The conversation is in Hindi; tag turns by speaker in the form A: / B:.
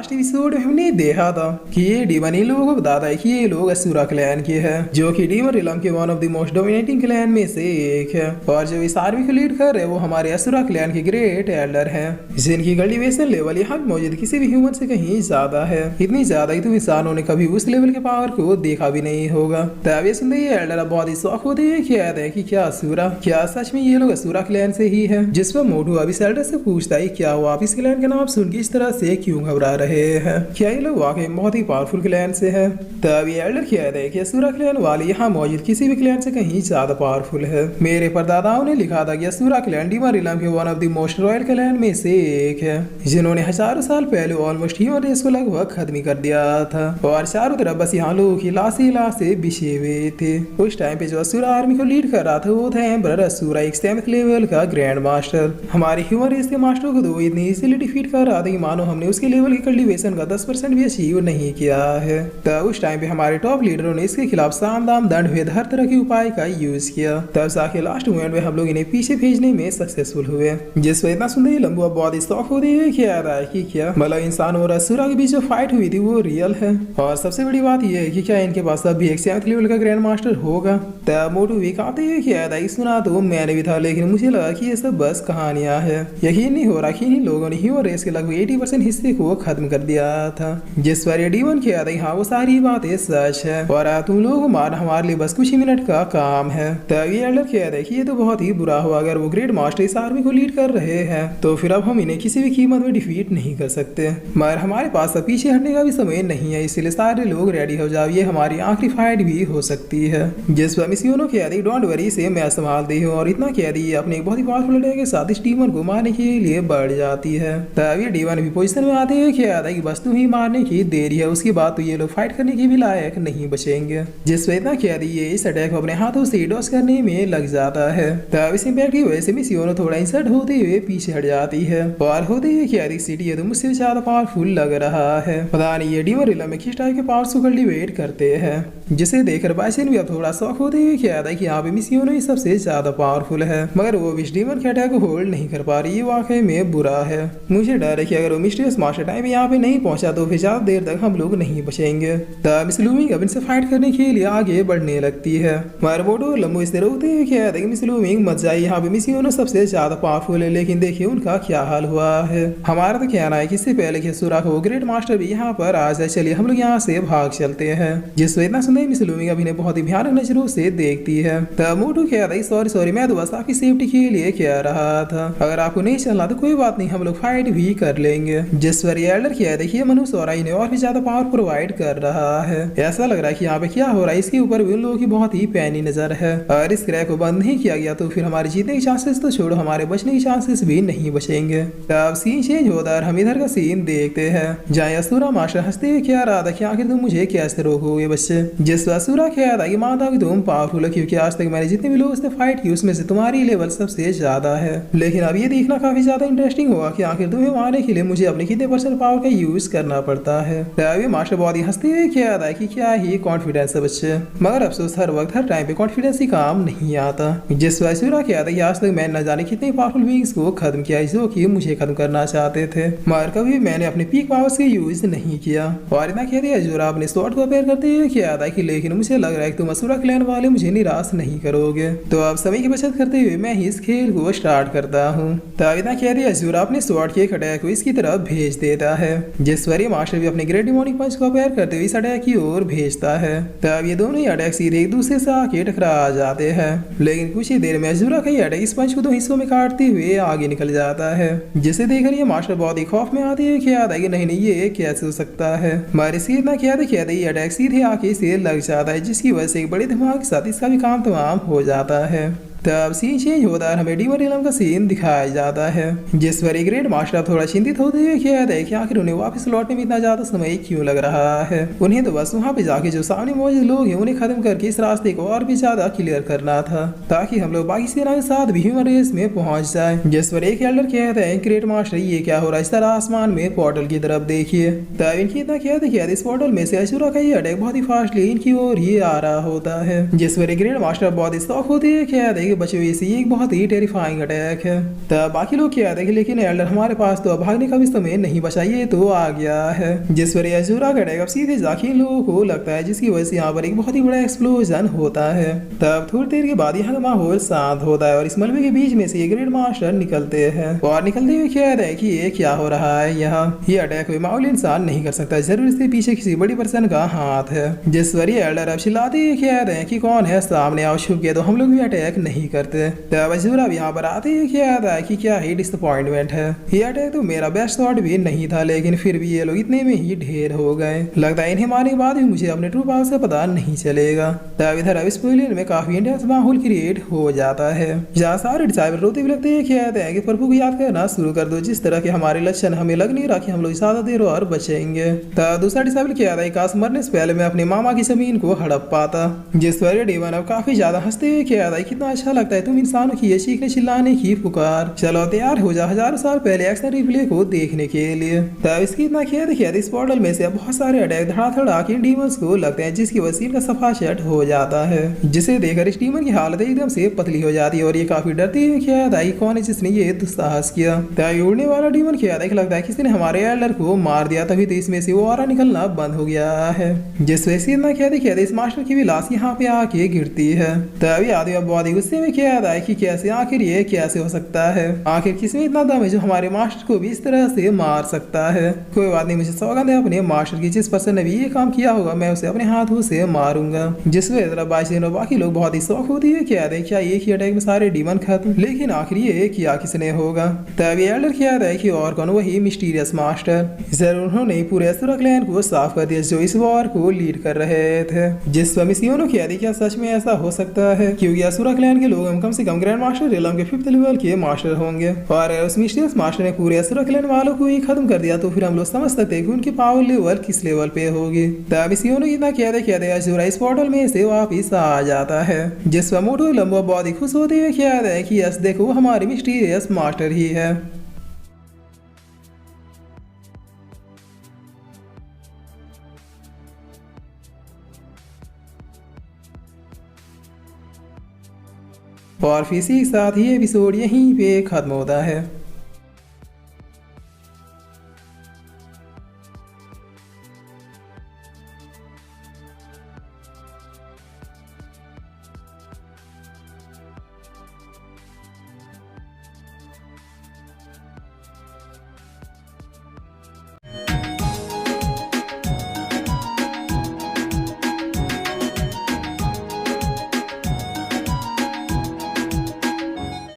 A: लास्ट एपिसोड में हमने देखा था कि ये डीमन इन लोगों को बताता है कि ये लोग असुरा क्लैन के हैं, जो कि डीमन रिलम के one of the most dominating clan में से एक है। और जो इस आर्मी को लीड कर रहे हैं वो हमारे असुरा क्लैन के ग्रेट एल्डर हैं, जिनकी कल्टीवेशन लेवल यहाँ मौजूद किसी भी ह्यूमन से कहीं ज्यादा है। इतनी ज्यादा ही तो इंसानों ने कभी उस लेवल के पावर को देखा भी नहीं होगा। तब ये सुनते ये एल्डर बहुत ही शौक होते हैं कि क्या असुरा, क्या सच में ये लोग असुरा क्लैन से ही है। जिस पर मोटू अभी एल्डर से पूछता है क्या वो आप इस क्लैन का नाम सुन के इस तरह से क्यों घबरा रहे हैं, क्या ये लोग वाकई बहुत ही पावरफुल क्लैन से है। तब ये एल्डर कहते हैं कि असुरा क्लैन वाले यहाँ मौजूद किसी भी क्लैन से कहीं ज्यादा पावरफुल है। मेरे परदादाओं ने लिखा था कि असुरा क्लैन डीमन रिलम के one of the most royal clan में से एक है, जिन्होंने हजारों साल पहले ऑलमोस्ट ह्यूमन रेस को लगभग खत्म ही कर दिया था। और चारों तरफ बस यहाँ लोगों की लाशें बिछे हुए थे। उस टाइम पे जो असुरा आर्मी को लीड कर रहा था वो था एम्परर असुरा, एक 7th लेवल का ग्रैंड मास्टर। हमारे ह्यूमन रेस के मास्टर को तो इतनी इजीली डिफीट कर रहा था कि मानो हमने उसके लेवल की कल्टीवेशन का 10% भी अचीव नहीं किया है। तब उस टाइम पे हमारे टॉप लीडरों ने इसके खिलाफ साम दाम दंड भेद हर तरह के उपाय का यूज किया। तब जाके लास्ट मोमेंट में हम लोग इन्हें पीछे भेजने में सक्सेसफुल हुए। जिस पर इतना सुंदर लंबू अब बहुत शौक होते हुए क्या रहा है कि क्या मतलब इंसान और असुरा के बीच जो फाइट हुई थी वो रियल है। और सबसे बड़ी बात यह है कि क्या इनके पास अब भी एक 7th लेवल का ग्रैंड मास्टर होगा। तब मोटू भी कहते हुए क्या था कि सुना तो मैंने भी था, लेकिन मुझे लगा कि ये सब बस कहानियां हैं। यकीन नहीं हो रहा कि इन लोगों ने ह्यूमन रेस के लगभग 80% हिस्से को खत्म कर दिया था। जिस पर ये डीमन किया था हाँ वो सारी बातें सच है और तुम लोगों को मारना हमारे लिए बस कुछ ही मिनट का काम है। तब ये एल्डर कह रहे कि ये तो बहुत ही बुरा हुआ, अगर वो ग्रेट मास्टर इस आर्मी को लीड कर रहे हैं तो फिर अब हम इन्हें किसी भी कीमत में डिफीट नहीं कर सकते। मगर हमारे पास अब पीछे हटने का भी समय नहीं है, इसलिए सारे लोग रेडी हो जाओ, ये हमारी आखिरी फाइट भी हो सकती है। जिस पर मिसियोनो कह दी डोंट वरी से मैं संभालती हूँ, और इतना कह दी अपने एक बहुत ही पावरफुल अटैक के साथ इस डीमन को मारने के लिए बढ़ जाती है। तब ये डीमन भी पोजीशन में आते हुए कह था कि बस तू ही मारने की देरी है, उसके बाद तो ये लोग फाइट करने के भी लायक नहीं बचेंगे। जिस पर इतना कह दी ये इस अटैक को अपने हाथों से डॉस करने में लग जाता है। तब इस इम्पैक्ट की वजह से मिसियोनो थोड़ा इंसर्ट होते हुए पीछे हट जाती है और होते हुए कह दी सिटी है तो मुझसे ज्यादा पावरफुल लग रहा है। पता नहीं ये डीमन रिलम में किस टाइप के पावर्स को कल्टीवेट करते हैं। जिसे देखकर बाइसन भी अब थोड़ा शौक होते हुए कह था कि यहाँ पे मिसियोनो ही सबसे ज्यादा पावरफुल है, मगर वो विश डीमन के अटैक को होल्ड नहीं कर पा रही, ये वाकई में बुरा है। मुझे डर है कि अगर वो मिस्टीरियस मास्टर टाइम यहाँ पे नहीं पहुंचा तो फिर ज्यादा देर तक हम लोग नहीं बचेंगे। तब मिस लूमिंग अब इनसे फाइट करने के लिए आगे बढ़ने लगती है। मगर मोटो लंबो इस तरह होते हुए कह था कि मिस लूमिंग मत जाइए, यहाँ पे मिसियोनो सबसे ज्यादा पावरफुल है, लेकिन देखिए उनका क्या हाल हुआ है। हमारा तो कहना है कि इससे पहले कि असुरा को ग्रेट मास्टर भी यहाँ पर आ जाए, चलिए हम लोग यहाँ से भाग चलते हैं। जिससे इतना सुंदर मिस लूमिंग अभी बहुत ही भयानक नजरों से देखती है। तब मोटू कह रही सॉरी मैं तो बस आपकी सेफ्टी के लिए कह रहा था, अगर आपको नहीं चलना तो कोई बात नहीं, हम लोग फाइट भी कर लेंगे। जिस पर ये एल्डर कह देखिए मनुष्य और इन्हें और भी ज्यादा पावर प्रोवाइड कर रहा है। ऐसा लग रहा है कि यहाँ पे क्या हो रहा है, इसके ऊपर भी उन लोगों की बहुत ही पैनी नजर है। अगर इस क्रैक को बंद नहीं किया गया तो फिर हमारे जीतने के चांसेस तो छोड़ो, हमारे बचने के चांसेस भी नहीं बचेंगे। तब सीन चेंज होता है, हम इधर का सीन देखते हैं जहाँ असुरा मास्टर हंसते हुए कह रहा था कि आखिर तुम मुझे कैसे रोकोगे बच्चे। जिस असुरा कह रहा था कि माता कि तुम पावरफुल है, क्योंकि आज तक मैंने जितने भी लोगों से फाइट की उसमें से तुम्हारी लेवल सबसे ज्यादा है। लेकिन अब ये देखना काफी ज्यादा इंटरेस्टिंग होगा कि आखिर तुम्हें मारने के लिए मुझे अपने कितने % पावर का यूज करना पड़ता है। तब ये मास्टर बहुत ही हंसते हुए कह रहा है कि क्या ही कॉन्फिडेंस है बच्चे, मगर अफसोस हर वक्त हर टाइम पे कॉन्फिडेंस ही काम नहीं आता। जिस असुरा कह था कि आज तक मैंने न जाने कितने पावरफुल बीइंग्स को खत्म किया जो कि मुझे खत्म करना चाहते थे, मगर कभी मैंने अपने पीक पावर्स के यूज नहीं किया। और इतना कह दिया जो अपने स्वॉर्ड को अपेयर करते हुए कह था कि लेकिन मुझे लग रहा है कि तुम असुरा क्लैन वाले मुझे निराश नहीं करोगे, तो अब समय की बचत करते हुए मैं ही इस खेल को स्टार्ट करता हूँ। तब इतना कह दिया असुरा अपने स्वॉर्ड के अटैक को इसकी तरफ भेज देता है। जिस पर ये मास्टर भी अपने ग्रेट डिमोनिक पंच को अपेयर करते हुए इस अटैक की ओर भेजता है। तब ये दोनों ही अटैक सीधे एक दूसरे से आके टकरा जाते हैं, लेकिन कुछ ही देर में असुरा का अटैक इस पंच को 2 हिस्सों में काटते हुए आगे निकल जाता है। जिसे देखकर ये मास्टर बहुत ही खौफ में आते हुए कहता है कि नहीं ये कैसे हो सकता है। मगर इसकी इतना कहते ये अटैक सीधे आके इसे लग जाता है, जिसकी वजह से एक बड़े धमाके के साथ इसका भी काम तमाम हो जाता है। तब सीन चेंज होता है, हमें डीमन रिलम का सीन दिखाया जाता है। जिस पर ग्रेट मास्टर थोड़ा चिंतित होते हुए कहते हैं कि आखिर उन्हें वापस लौटने में इतना ज्यादा समय क्यों लग रहा है। उन्हें तो बस वहाँ पे जाके जो सामने मौजूद लोग हैं उन्हें खत्म करके इस रास्ते को और भी ज्यादा क्लियर करना था, ताकि हम लोग बाकी सेना के साथ भी ह्यूमन रेस में पहुंच जाए। जिस पर एक एल्डर कहते हैं ग्रेट मास्टर ये क्या हो रहा है, इस तरह आसमान में पोर्टल की तरफ देखिए। तब इनकी इतना कहते इस पोर्टल में से असुरा का ये अटैक बहुत ही फास्टली इनकी ओर ही आ रहा होता है। जिस पर ग्रेट मास्टर बहुत ही शौक होते हुए कहते कि बचे हुए से ये एक बहुत ही टेरिफाइंग अटैक है। तब बाकी लोग कहते हैं कि लेकिन एल्डर हमारे पास तो अब भागने का भी समय नहीं बचा, ये तो आ गया है। जिस पर अजूरा का अटैक अब सीधे जाके इन लोगों को लगता है, जिसकी वजह से यहाँ पर एक बहुत ही बड़ा एक्सप्लोजन होता है। तब थोड़ी देर के बाद यहाँ का माहौल शांत होता है और इस मलबे के बीच में से ये ग्रेड मास्टर निकलते हैं और निकलते हुए कहते हैं कि ये क्या हो रहा है यहाँ। ये अटैक कोई मामूली इंसान नहीं कर सकता, जरूर इसके पीछे किसी बड़ी पर्सन का हाथ है। जिस पर ये एल्डर अब चिल्लाते हुए कहते हैं कि कौन है सामने आओ, छुप के तो हम लोग भी अटैक नहीं करते। तब अजूरा भी यहाँ पर आते हुए कहता है कि क्या ही डिसअपॉइंटमेंट है, ये अटैक तो मेरा बेस्ट थॉट भी नहीं था, लेकिन फिर भी ये लोग इतने में ही ढेर हो गए। लगता है इन्हें मारने के बाद भी मुझे अपने ट्रू पावर से पता नहीं चलेगा। तब इधर अब स्पॉइलर में काफी इंटेंस माहौल क्रिएट हो जाता है, जहाँ सारे डिसाइबल रोते भी लगते हैं, कहते हैं कि प्रभु को याद करना शुरू कर दो, जिस तरह के हमारे लक्षण हमें लग नहीं रहा कि हम लोग ज्यादा देर और बचेंगे। तब दूसरा डिसाइबल कहता है काश मरने से पहले मैं अपने मामा की जमीन को हड़प पाता। जिस पर डेवन अब काफी ज्यादा हंसते हुए कहता है कितना अच्छा लगता है तुम इंसानों की ये चीखने चिल्लाने की पुकार, चलो तैयार हो जा हजारों साल पहले एक्शन रिप्ले को देखने के लिए। तब इसकी इतना कहते इस पोर्टल में से बहुत सारे अटैक धड़ाधड़ आके डीमंस को लगते हैं, जिसकी वसील का सफा सेट हो जाता है, जिसे देखकर इस डीमन की हालत एकदम से पतली हो जाती है और ये काफी डरती हुई कहता है कौन है जिसने ये दुस्साहस किया। तब उड़ने वाला डीमन कहता है लगता है किसी ने हमारे एल्डर को मार दिया, तभी तो इसमें से वो ऑरा निकलना बंद हो गया है। जिस वजह से इतना कहते इस मास्टर की भी लाश यहाँ पे आके गिरती है। तभी आदमी अब बहुत ही गुस्से में कहता है कि कैसे आखिर ये कैसे हो सकता है, आखिर किसमें इतना दम है जो हमारे मास्टर को भी इस तरह से मार सकता है। कोई बात नहीं, मुझे सौगंध है अपने मास्टर की, जिस पर्सन ने भी ये काम किया होगा मैं उसे अपने हाथों से मारूंगा। जिस वजह बाइसिन और बाकी लोग बहुत ही शौक होती है कहते हैं क्या एक ही अटैक में सारे डीमन खत्म, लेकिन आखिर ये किया किसने होगा। तभी एल्डर कहता है कि और कौन, वही मिस्टीरियस मास्टर। जरूर उन्होंने पूरे असुरा क्लैन को साफ कर दिया जो इस वॉर को लीड कर रहे थे। जिस पर मिसियोनो कहती क्या सच में ऐसा हो सकता है, क्योंकि असुरा क्लैन के लोग कम से कम ग्रैंड मास्टर रिलम के 5th लेवल के मास्टर होंगे और उस मिस्टीरियस मास्टर ने पूरे असुरा क्लैन वालों को ही खत्म कर दिया, तो फिर हम लोग समझ सकते हैं कि उनकी पावर लेवल किस लेवल पे होगी। तब मिसियोनो इतना कहते असुरा इस पोर्टल में से वापिस आ जाता है। जिस पर मोटो लंबो बहुत ही खुश होते हुए कहता है कि यस देखो हमारे मिस्टीरियस मास्टर ही है। और फिर इसी के साथ ये एपिसोड यहीं पे खत्म होता है।